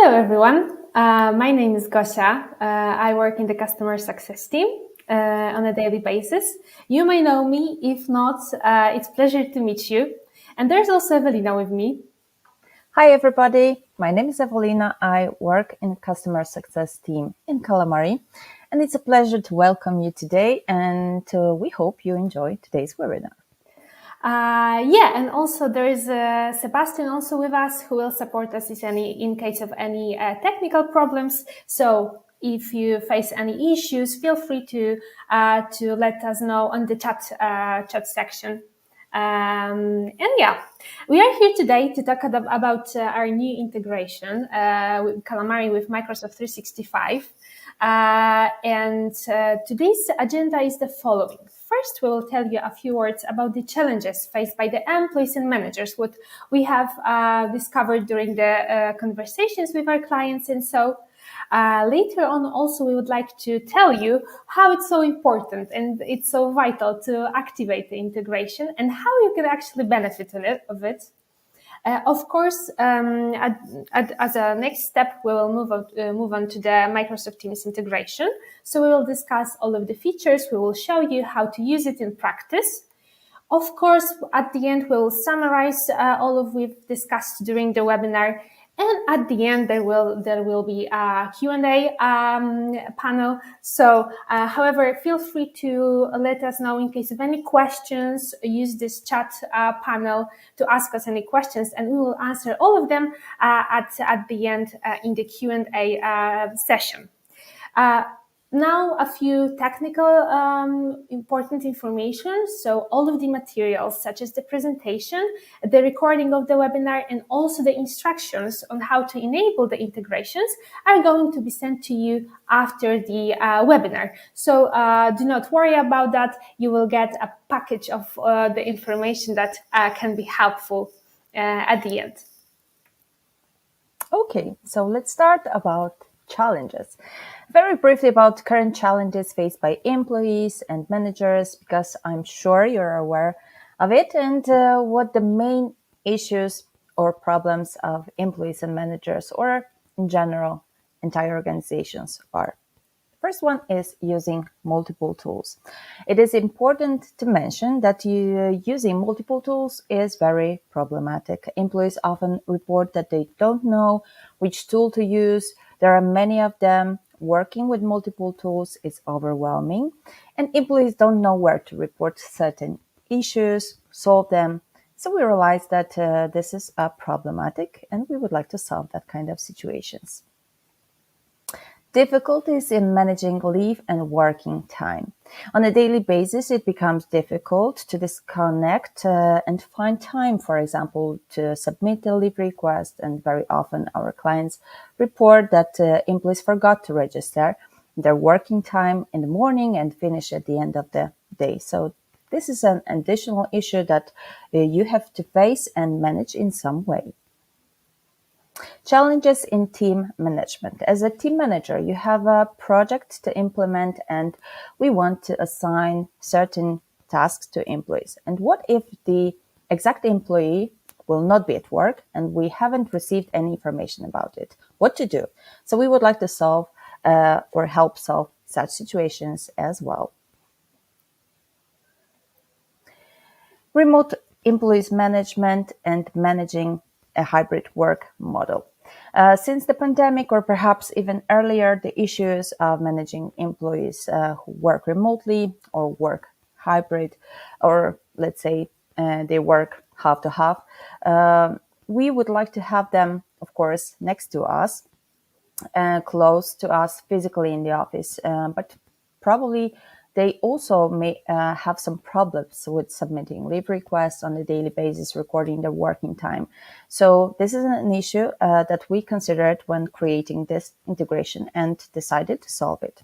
Hello, everyone. My name is Gosia. I work in the customer success team on a daily basis. You may know me. If not, it's a pleasure to meet you. And there's also Evelina with me. Hi, everybody. My name is Evelina. I work in the customer success team in Calamari. And it's a pleasure to welcome you today. And we hope you enjoy today's webinar. And also there is Sebastian also with us who will support us in case of any technical problems. So if you face any issues, feel free to let us know on the chat section. We are here today to talk about our new integration with Calamari with Microsoft 365. Today's agenda is the following. First, we will tell you a few words about the challenges faced by the employees and managers, what we have discovered during the conversations with our clients. And so later on, also, we would like to tell you how it's so important and it's so vital to activate the integration and how you can actually benefit of it. Of course, as a next step, we will move on to the Microsoft Teams integration. So we will discuss all of the features. We will show you how to use it in practice. Of course, at the end, we will summarize all of we've discussed during the webinar. And at the end, there will be a Q&A panel. So, however, feel free to let us know in case of any questions. Use this chat panel to ask us any questions, and we will answer all of them at the end in the Q&A session. Now, a few technical important information. So all of the materials, such as the presentation, the recording of the webinar, and also the instructions on how to enable the integrations are going to be sent to you after the webinar. So do not worry about that. You will get a package of the information that can be helpful at the end. Okay, so let's start about challenges. Very briefly about current challenges faced by employees and managers, because I'm sure you're aware of it, and what the main issues or problems of employees and managers, or in general, entire organizations are. First one is using multiple tools. It is important to mention that using multiple tools is very problematic. Employees often report that they don't know which tool to use. There are many of them. Working with multiple tools is overwhelming, and employees don't know where to report certain issues, solve them. So we realize that this is problematic, and we would like to solve that kind of situations. Difficulties in managing leave and working time. On a daily basis, it becomes difficult to disconnect and find time, for example, to submit a leave request. And very often our clients report that employees forgot to register their working time in the morning and finish at the end of the day. So this is an additional issue that you have to face and manage in some way. Challenges in team management. As a team manager, you have a project to implement and we want to assign certain tasks to employees. And what if the exact employee will not be at work and we haven't received any information about it? What to do? So we would like to solve or help solve such situations as well. Remote employees management and managing a hybrid work model. Since the pandemic, or perhaps even earlier, the issues of managing employees who work remotely or work hybrid, or let's say they work half to half, we would like to have them, of course, next to us, close to us physically in the office, but probably they also may have some problems with submitting leave requests on a daily basis, recording their working time. So this is an issue that we considered when creating this integration and decided to solve it.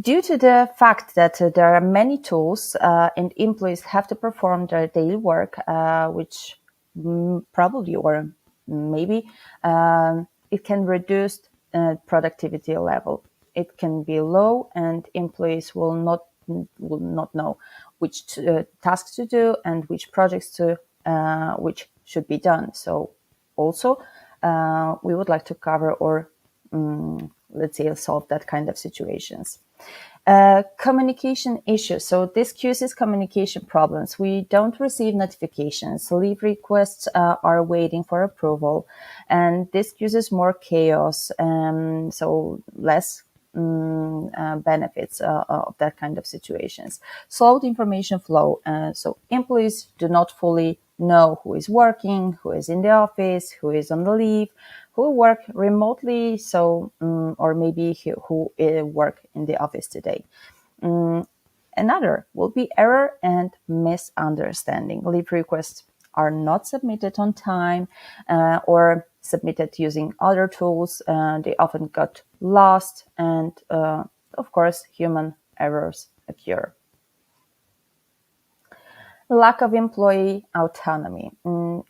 Due to the fact that there are many tools and employees have to perform their daily work, which probably or maybe it can reduce productivity level. It can be low, and employees will not know which tasks to do and which projects to which should be done. So also we would like to cover or let's say solve that kind of situations. Communication issues. So this causes communication problems. We don't receive notifications. Leave requests are waiting for approval, and this causes more chaos. So less benefits of that kind of situations. Slowed information flow. So employees do not fully know who is working, who is in the office, who is on the leave, who work remotely, so or maybe who work in the office today. Another will be error and misunderstanding. Leave requests are not submitted on time or submitted using other tools. They often got lost, and of course, human errors occur. Lack of employee autonomy.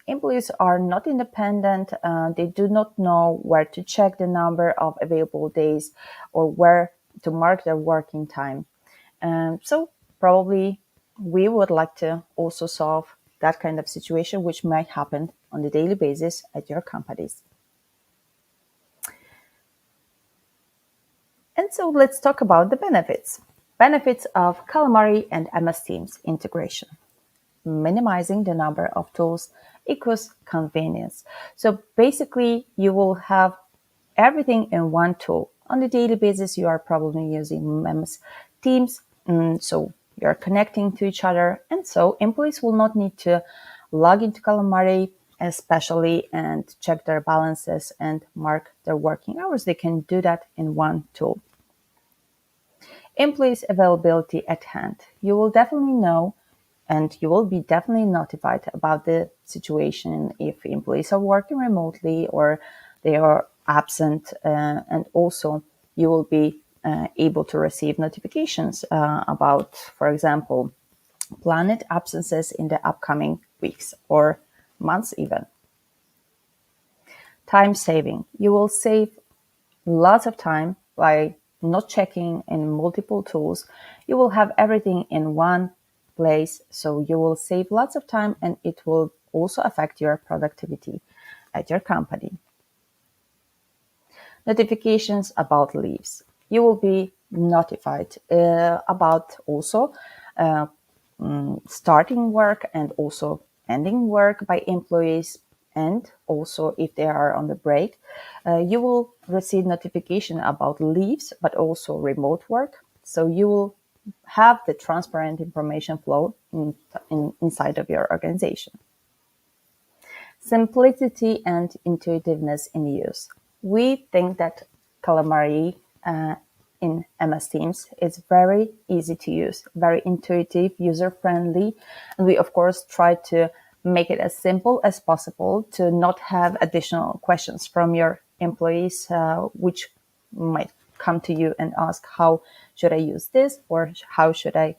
Employees are not independent. They do not know where to check the number of available days or where to mark their working time. So probably we would like to also solve that kind of situation, which might happen on a daily basis at your companies. And so let's talk about the benefits. Benefits of Calamari and MS Teams integration. Minimizing the number of tools equals convenience. So basically, you will have everything in one tool. On a daily basis, you are probably using MS Teams, so you're connecting to each other, and so employees will not need to log into Calamari especially and check their balances and mark their working hours. They can do that in one tool. Employees availability at hand. You will definitely know and you will be definitely notified about the situation if employees are working remotely or they are absent. And also you will be able to receive notifications about, for example, planned absences in the upcoming weeks or months even. Time saving. You will save lots of time by not checking in multiple tools. You will have everything in one place, so you will save lots of time and it will also affect your productivity at your company. Notifications about leaves. You will be notified about also starting work and also ending work by employees, and also if they are on the break, you will receive notification about leaves, but also remote work. So you will have the transparent information flow inside of your organization. Simplicity and intuitiveness in use. We think that Calamari in MS Teams is very easy to use, very intuitive, user-friendly, and we of course try to make it as simple as possible to not have additional questions from your employees, which might come to you and ask, how should I use this? Or how should I,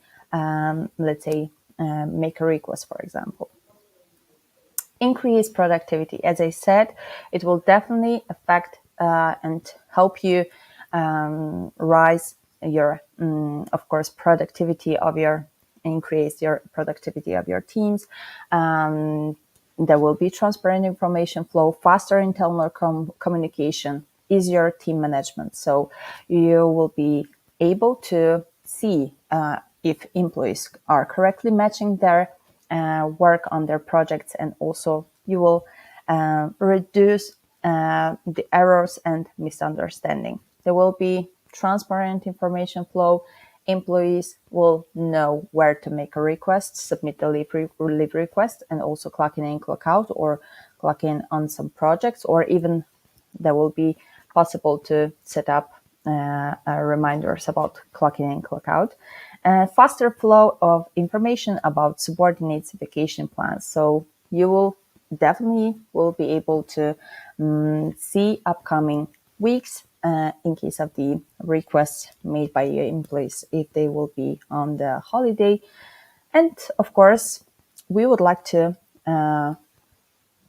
let's say, make a request, for example. Increase productivity. As I said, it will definitely affect and help you rise your, of course, productivity of your, increase your productivity of your teams. There will be transparent information flow, faster internal communication, easier team management. So you will be able to see if employees are correctly matching their work on their projects, and also you will reduce the errors and misunderstanding. There will be transparent information flow. Employees will know where to make a request, submit the leave request, and also clock in and clock out, or clock in on some projects, or even there will be possible to set up reminders about clock in and clock out. Faster flow of information about subordinates vacation plans. So you will definitely will be able to see upcoming weeks in case of the requests made by your employees if they will be on the holiday. And of course, we would like to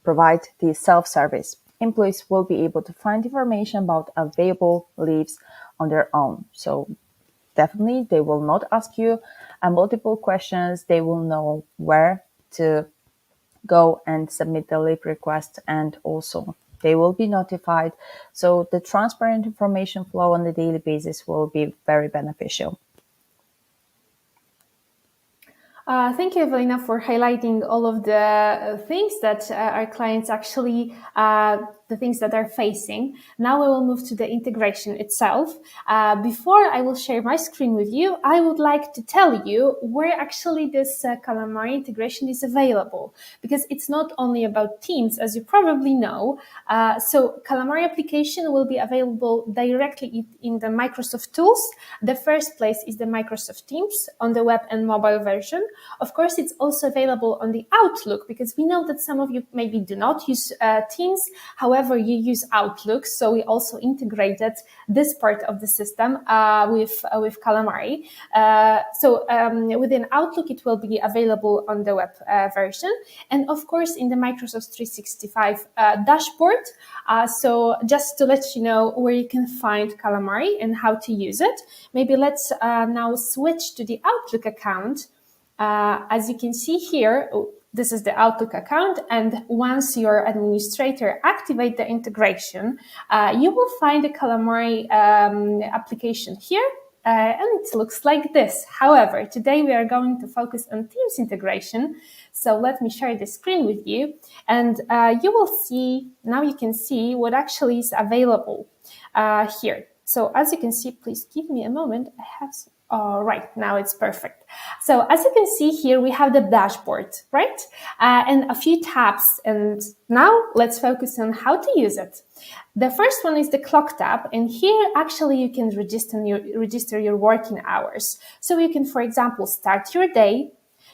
provide the self-service. Employees will be able to find information about available leaves on their own. So definitely they will not ask you multiple questions. They will know where to go and submit the leave request, and also they will be notified. So the transparent information flow on a daily basis will be very beneficial. Thank you, Evelina, for highlighting all of the things that our clients actually, the things that are facing. Now we will move to the integration itself. Before I will share my screen with you, I would like to tell you where actually this Calamari integration is available, because it's not only about Teams, as you probably know. So Calamari application will be available directly in the Microsoft tools. The first place is the Microsoft Teams on the web and mobile version. Of course, it's also available on the Outlook, because we know that some of you maybe do not use Teams. However, you use Outlook. So we also integrated this part of the system with Calamari. Within Outlook, it will be available on the web version. And of course, in the Microsoft 365 dashboard. So just to let you know where you can find Calamari and how to use it, maybe let's now switch to the Outlook account. As you can see here, this is the Outlook account, and once your administrator activates the integration, you will find the Calamari application here, and it looks like this. However, today we are going to focus on Teams integration, so let me share the screen with you, and you will see, now you can see what actually is available here. So as you can see, please give me a moment, I have some. All right, now it's perfect. So as you can see here, we have the dashboard, right? And a few tabs. And now let's focus on how to use it. The first one is the clock tab. And here, actually, you can register your working hours. So you can, for example, start your day.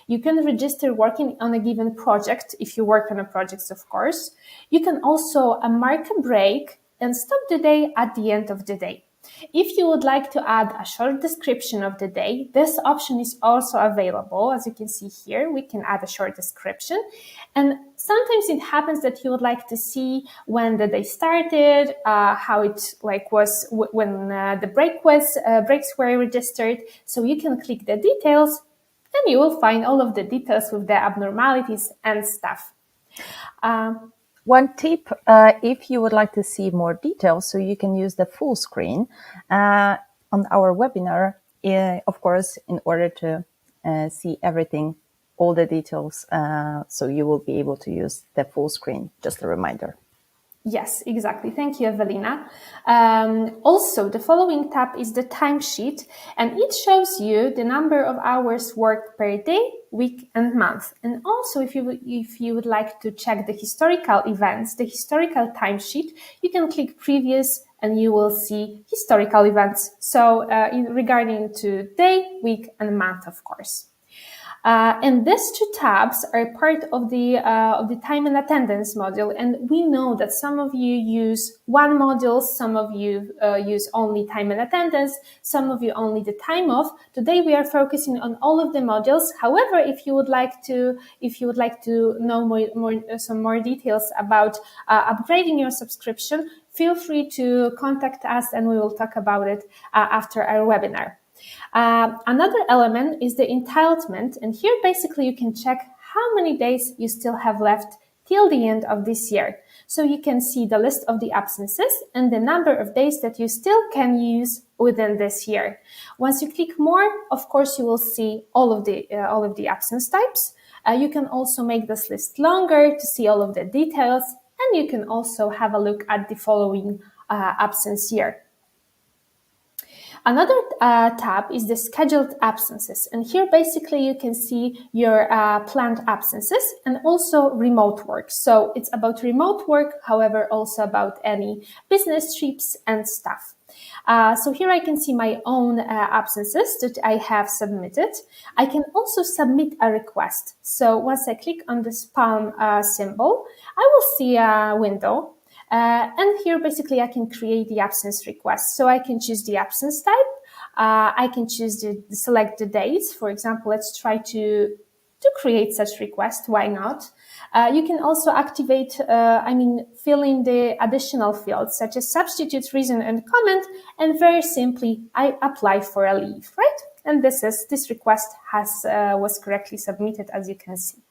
You can register working on a given project, if you work on a project, of course. You can also mark a break and stop the day at the end of the day. If you would like to add a short description of the day, this option is also available. As you can see here, we can add a short description. And sometimes it happens that you would like to see when the day started, how it was when the breaks were registered. So you can click the details and you will find all of the details with the abnormalities and stuff. One tip, if you would like to see more details, so you can use the full screen on our webinar, of course, in order to see everything, all the details, so you will be able to use the full screen, just a reminder. Yes, exactly. Thank you, Evelina. Also, the following tab is the timesheet, and it shows you the number of hours worked per day, week, and month. And also, if you would like to check the historical events, the historical timesheet, you can click previous, and you will see historical events. So, regarding to day, week, and month, of course. And these two tabs are part of the time and attendance module. And we know that some of you use one module, some of you use only time and attendance, some of you only the time off. Today we are focusing on all of the modules. However, if you would like to know some more details about upgrading your subscription, feel free to contact us, and we will talk about it after our webinar. Another element is the entitlement, and here basically you can check how many days you still have left till the end of this year. So you can see the list of the absences and the number of days that you still can use within this year. Once you click more, of course, you will see all of the absence types. You can also make this list longer to see all of the details, and you can also have a look at the following absence year. Another tab is the scheduled absences. And here, basically, you can see your planned absences and also remote work. So it's about remote work, however, also about any business trips and stuff. So here I can see my own absences that I have submitted. I can also submit a request. So once I click on this palm symbol, I will see a window. And here, basically, I can create the absence request. So I can choose the absence type. I can choose to select the dates. For example, let's try to create such request. Why not? You can also activate, fill in the additional fields such as substitute, reason, and comment. And very simply, I apply for a leave, right? And this request was correctly submitted, as you can see.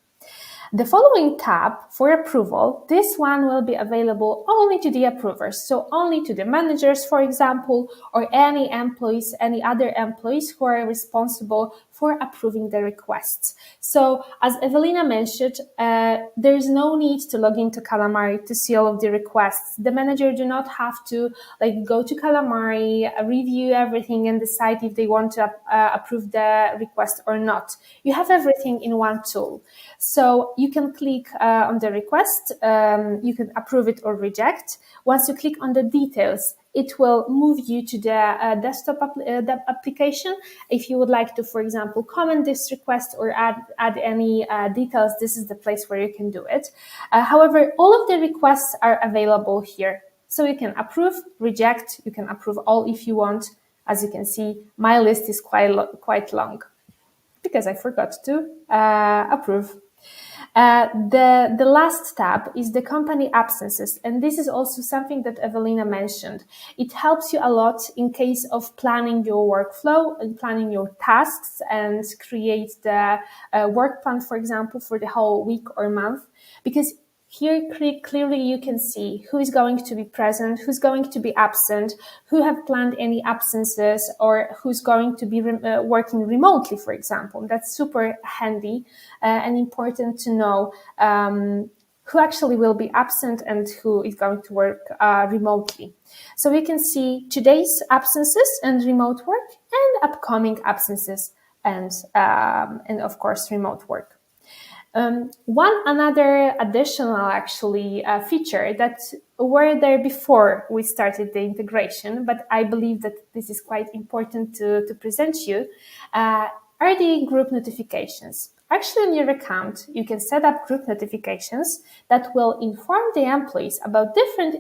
The following tab for approval, this one will be available only to the approvers, so only to the managers, for example, or any employees, any other employees who are responsible for approving the requests. So as Evelina mentioned, there is no need to log into Calamari to see all of the requests. The manager do not have to go to Calamari, review everything and decide if they want to approve the request or not. You have everything in one tool. So you can click on the request, you can approve it or reject. Once you click on the details, it will move you to the desktop application. If you would like to, for example, comment this request or add any details, this is the place where you can do it. However, all of the requests are available here. So you can approve, reject, you can approve all if you want. As you can see, my list is quite long because I forgot to approve. The last tab is the company absences, and this is also something that Evelina mentioned. It helps you a lot in case of planning your workflow and planning your tasks and create the work plan, for example, for the whole week or month, because here, clearly you can see who is going to be present, who's going to be absent, who have planned any absences, or who's going to be working remotely, for example. That's super handy and important to know who actually will be absent and who is going to work remotely. So we can see today's absences and remote work and upcoming absences and of course, remote work. One another additional actually feature that were there before we started the integration, but I believe that this is quite important to present you, are the group notifications. Actually, on your account, you can set up group notifications that will inform the employees about different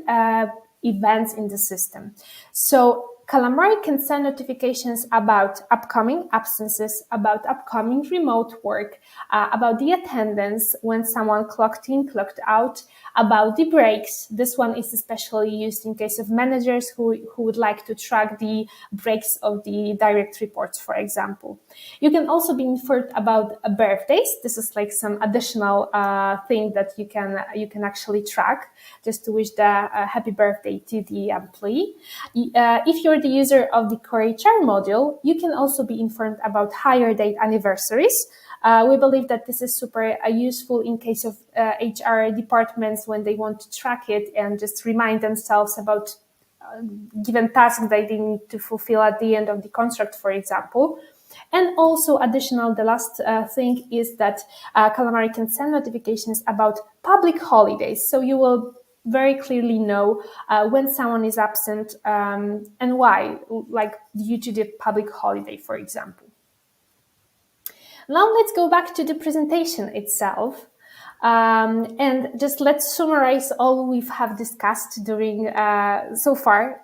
events in the system. So Calamari can send notifications about upcoming absences, about upcoming remote work, about the attendance when someone clocked in, clocked out, about the breaks. This one is especially used in case of managers who would like to track the breaks of the direct reports, for example. You can also be informed about birthdays. This is like some additional thing that you can actually track, just to wish the happy birthday to the employee. If you're the user of the Core HR module, you can also be informed about hire date anniversaries. We believe that this is super useful in case of HR departments when they want to track it and just remind themselves about given tasks that they need to fulfill at the end of the contract, for example. And also the last thing is that Calamari can send notifications about public holidays. So you will very clearly know when someone is absent and why, like due to the public holiday, for example. Now let's go back to the presentation itself. And just let's summarize all we have discussed during so far.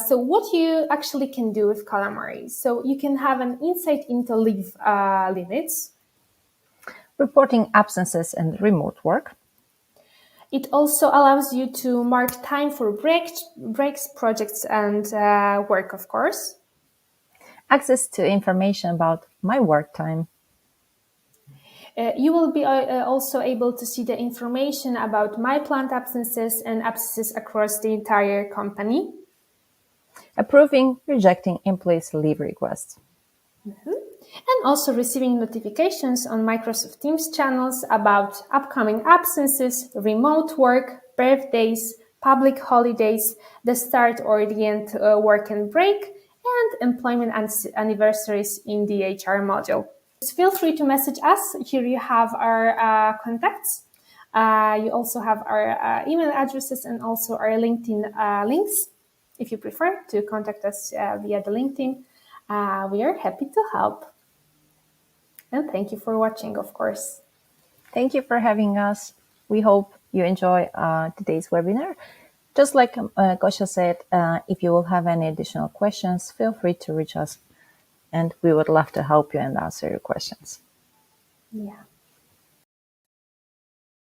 So what you actually can do with Calamari. So you can have an insight into leave limits. Reporting absences and remote work. It also allows you to mark time for breaks, projects, and work, of course. Access to information about my work time. You will be also able to see the information about my planned absences and absences across the entire company. Approving, rejecting employees' leave requests. And also receiving notifications on Microsoft Teams channels about upcoming absences, remote work, birthdays, public holidays, the start or the end work and break, and employment anniversaries in the HR module. Just feel free to message us. Here you have our contacts. You also have our email addresses and also our LinkedIn links. If you prefer to contact us via the LinkedIn, we are happy to help. And thank you for watching, of course. Thank you for having us. We hope you enjoy today's webinar. Just like Gosha said, if you will have any additional questions, feel free to reach us, and we would love to help you and answer your questions. Yeah.